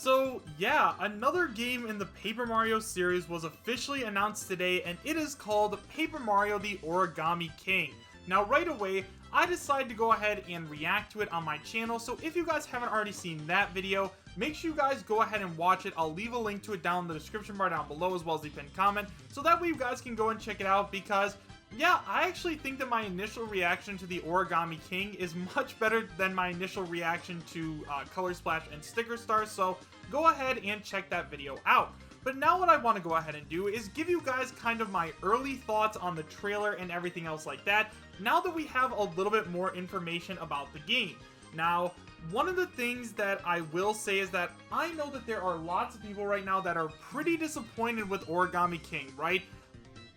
So yeah, another game in the Paper Mario series was officially announced today, and it is called Paper Mario the Origami King. Now right away, I decided to go ahead and react to it on my channel, so if you guys haven't already seen that video, make sure you guys go ahead and watch it. I'll leave a link to it down in the description bar down below as well as the pinned comment, so that way you guys can go and check it out because yeah, I actually think that my initial reaction to the Origami King is much better than my initial reaction to Color Splash and Sticker Star, so go ahead and check that video out. But now what I want to go ahead and do is give you guys kind of my early thoughts on the trailer and everything else like that, now that we have a little bit more information about the game. Now, one of the things that I will say is that I know that there are lots of people right now that are pretty disappointed with Origami King, right?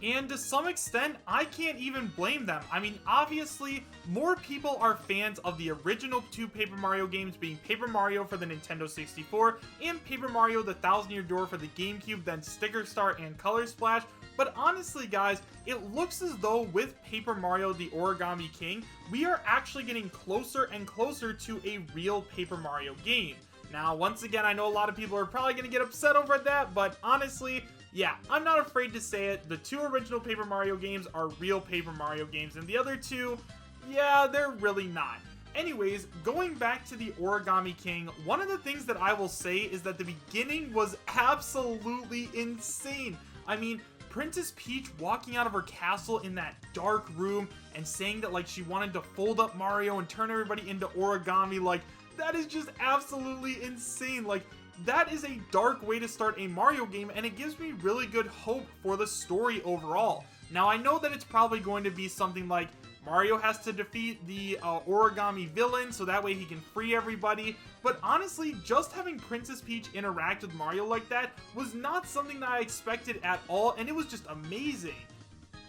And to some extent, I can't even blame them. I mean, obviously, more people are fans of the original two Paper Mario games, being Paper Mario for the Nintendo 64 and Paper Mario the Thousand Year Door for the GameCube than Sticker Star and Color Splash. But honestly, guys, it looks as though with Paper Mario the Origami King, we are actually getting closer and closer to a real Paper Mario game. Now, once again, I know a lot of people are probably going to get upset over that, but honestly, yeah, I'm not afraid to say it. The two original Paper Mario games are real Paper Mario games, and the other two, yeah, they're really not. Anyways, going back to the Origami King, one of the things that I will say is that the beginning was absolutely insane. I mean, Princess Peach walking out of her castle in that dark room and saying that, like, she wanted to fold up Mario and turn everybody into origami, like, that is just absolutely insane. Like, that is a dark way to start a Mario game, and it gives me really good hope for the story overall. Now, I know that it's probably going to be something like Mario has to defeat the origami villain so that way he can free everybody, but honestly, just having Princess Peach interact with Mario like that was not something that I expected at all, and it was just amazing.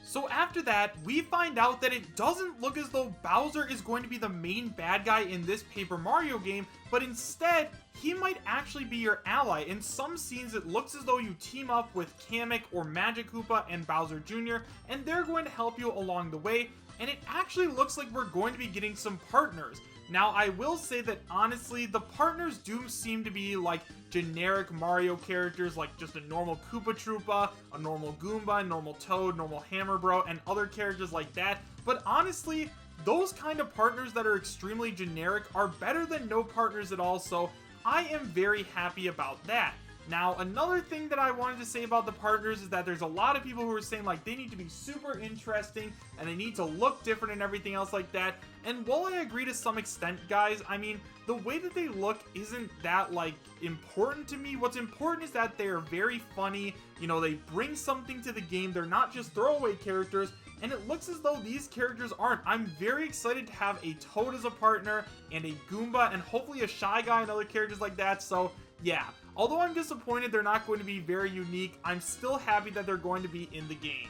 So after that, we find out that it doesn't look as though Bowser is going to be the main bad guy in this Paper Mario game, but instead, he might actually be your ally. In some scenes, it looks as though you team up with Kamek or Magic Koopa and Bowser Jr., and they're going to help you along the way, and it actually looks like we're going to be getting some partners. Now, I will say that honestly, the partners do seem to be like generic Mario characters, like just a normal Koopa Troopa, a normal Goomba, a normal Toad, normal Hammer Bro, and other characters like that. But honestly, those kind of partners that are extremely generic are better than no partners at all, so I am very happy about that. Now, another thing that I wanted to say about the partners is that there's a lot of people who are saying, like, they need to be super interesting and they need to look different and everything else like that. And while I agree to some extent, guys, I mean, the way that they look isn't that, like, important to me. What's important is that they're very funny, you know, they bring something to the game, they're not just throwaway characters, and it looks as though these characters aren't. I'm very excited to have a Toad as a partner, and a Goomba, and hopefully a Shy Guy and other characters like that, so yeah. Although I'm disappointed they're not going to be very unique, I'm still happy that they're going to be in the game.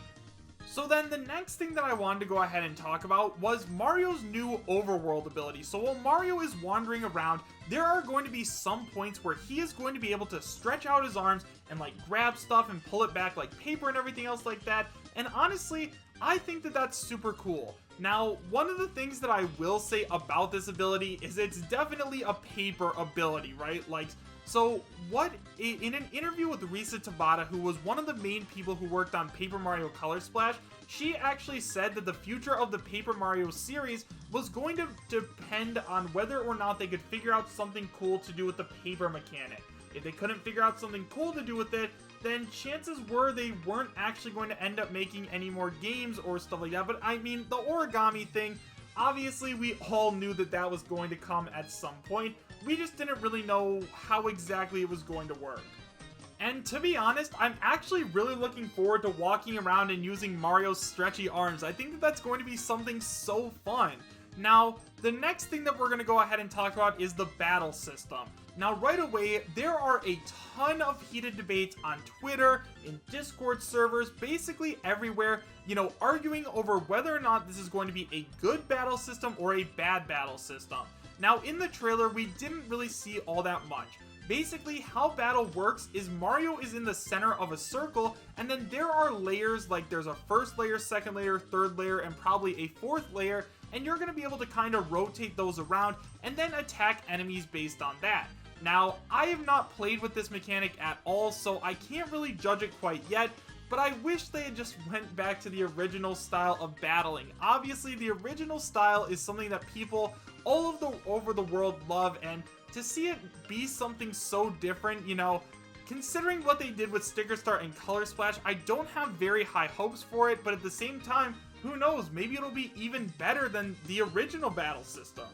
So then the next thing that I wanted to go ahead and talk about was Mario's new Overworld ability. So while Mario is wandering around, there are going to be some points where he is going to be able to stretch out his arms and like grab stuff and pull it back like paper and everything else like that. And honestly, I think that that's super cool. Now, one of the things that I will say about this ability is it's definitely a paper ability, right? Like, so in an interview with Risa Tabata, who was one of the main people who worked on Paper Mario Color Splash, she actually said that the future of the Paper Mario series was going to depend on whether or not they could figure out something cool to do with the paper mechanic. If they couldn't figure out something cool to do with it, then chances were they weren't actually going to end up making any more games or stuff like that. But I mean, the origami thing, obviously we all knew that that was going to come at some point. We just didn't really know how exactly it was going to work. And to be honest, I'm actually really looking forward to walking around and using Mario's stretchy arms. I think that that's going to be something so fun. Now, the next thing that we're going to go ahead and talk about is the battle system. Now, right away, there are a ton of heated debates on Twitter, in Discord servers, basically everywhere, you know, arguing over whether or not this is going to be a good battle system or a bad battle system. Now, in the trailer, we didn't really see all that much. Basically, how battle works is Mario is in the center of a circle, and then there are layers, like there's a first layer, second layer, third layer, and probably a fourth layer, and you're going to be able to kind of rotate those around and then attack enemies based on that. Now, I have not played with this mechanic at all, so I can't really judge it quite yet, but I wish they had just went back to the original style of battling. Obviously, the original style is something that people all over the world love, and to see it be something so different, you know, considering what they did with Sticker Star and Color Splash, I don't have very high hopes for it, but at the same time, who knows, maybe it'll be even better than the original battle system.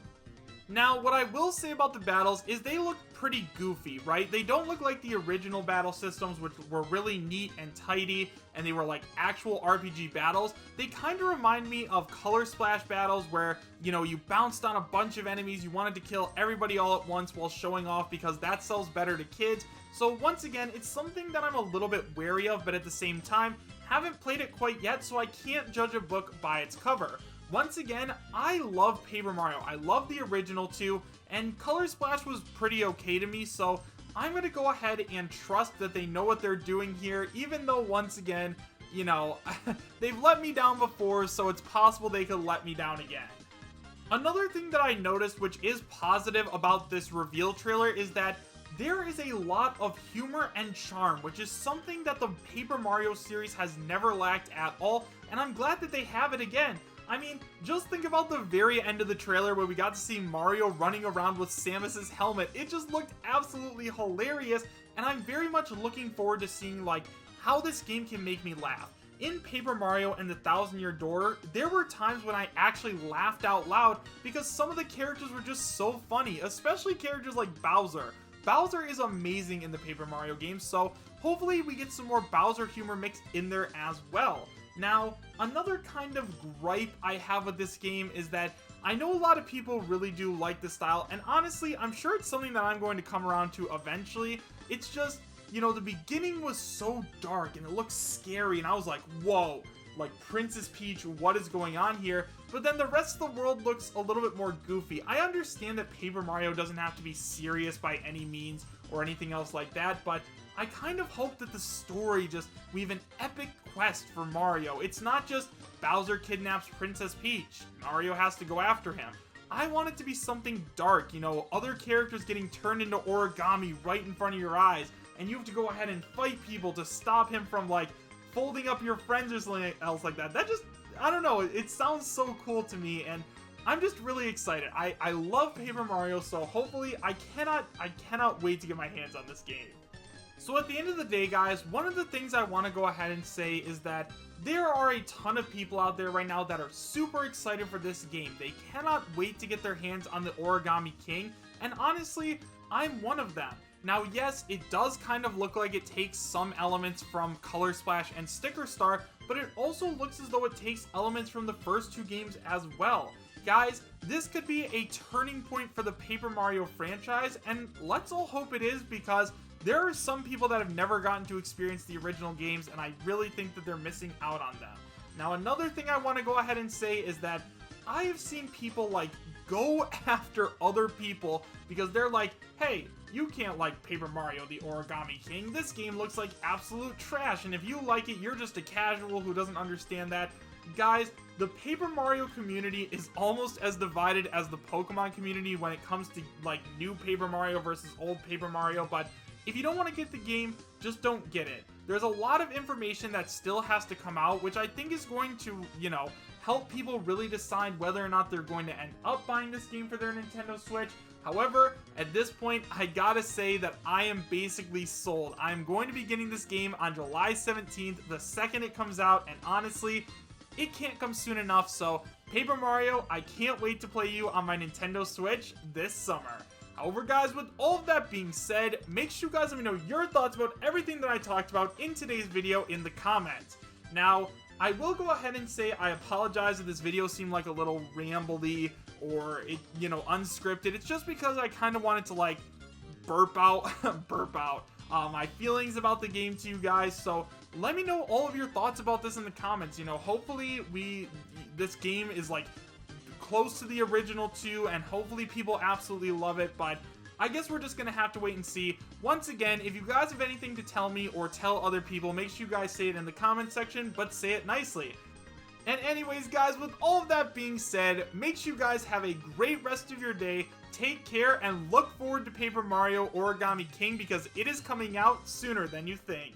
Now, what I will say about the battles is they look pretty goofy, right? They don't look like the original battle systems, which were really neat and tidy, and they were like actual RPG battles. They kind of remind me of Color Splash battles where, you know, you bounced on a bunch of enemies, you wanted to kill everybody all at once while showing off because that sells better to kids. So once again, it's something that I'm a little bit wary of, but at the same time, haven't played it quite yet, so I can't judge a book by its cover. Once again, I love Paper Mario. I love the original too, and Color Splash was pretty okay to me, so I'm going to go ahead and trust that they know what they're doing here, even though once again, you know, they've let me down before, so it's possible they could let me down again. Another thing that I noticed, which is positive about this reveal trailer, is that there is a lot of humor and charm, which is something that the Paper Mario series has never lacked at all, and I'm glad that they have it again. I mean, just think about the very end of the trailer where we got to see Mario running around with Samus's helmet. It just looked absolutely hilarious, and I'm very much looking forward to seeing, like, how this game can make me laugh. In Paper Mario and the Thousand Year Door, there were times when I actually laughed out loud because some of the characters were just so funny, especially characters like Bowser. Bowser is amazing in the Paper Mario games, so hopefully we get some more Bowser humor mixed in there as well. Now, another kind of gripe I have with this game is that I know a lot of people really do like the style, and honestly, I'm sure it's something that I'm going to come around to eventually. It's just, you know, the beginning was so dark and it looked scary, and I was like, whoa, like Princess Peach, what is going on here? But then the rest of the world looks a little bit more goofy. I understand that Paper Mario doesn't have to be serious by any means or anything else like that, but I kind of hope that the story we have an epic quest for Mario. It's not just Bowser kidnaps Princess Peach, Mario has to go after him. I want it to be something dark, you know, other characters getting turned into origami right in front of your eyes, and you have to go ahead and fight people to stop him from, like, folding up your friends or something else like that. That just, I don't know, it sounds so cool to me, and I'm just really excited. I love Paper Mario, so hopefully I cannot wait to get my hands on this game. So at the end of the day, guys, one of the things I want to go ahead and say is that there are a ton of people out there right now that are super excited for this game. They cannot wait to get their hands on the Origami King, and honestly, I'm one of them. Now, yes, it does kind of look like it takes some elements from Color Splash and Sticker Star, but it also looks as though it takes elements from the first two games as well. Guys, this could be a turning point for the Paper Mario franchise, and let's all hope it is, because there are some people that have never gotten to experience the original games, and I really think that they're missing out on them. Now, another thing I want to go ahead and say is that I have seen people, like, go after other people because they're like, hey, you can't like Paper Mario the Origami King. This game looks like absolute trash, and if you like it, you're just a casual who doesn't understand that. Guys, the Paper Mario community is almost as divided as the Pokemon community when it comes to, like, new Paper Mario versus old Paper Mario, but if you don't want to get the game, just don't get it. There's a lot of information that still has to come out, which I think is going to, you know, help people really decide whether or not they're going to end up buying this game for their Nintendo Switch. However, at this point, I gotta say that I am basically sold. I'm going to be getting this game on July 17th, the second it comes out, and honestly, it can't come soon enough, so Paper Mario, I can't wait to play you on my Nintendo Switch this summer. However, guys, with all of that being said, make sure you guys let me know your thoughts about everything that I talked about in today's video in the comments. Now, I will go ahead and say I apologize if this video seemed like a little rambly or, unscripted. It's just because I kind of wanted to, like, burp out my feelings about the game to you guys. So let me know all of your thoughts about this in the comments. You know, hopefully this game is, like, close to the original too, and hopefully people absolutely love it, but I guess we're just gonna have to wait and see. Once again, if you guys have anything to tell me or tell other people, make sure you guys say it in the comment section, but say it nicely. And anyways guys, with all of that being said, make sure you guys have a great rest of your day, take care, and look forward to Paper Mario Origami King because it is coming out sooner than you think.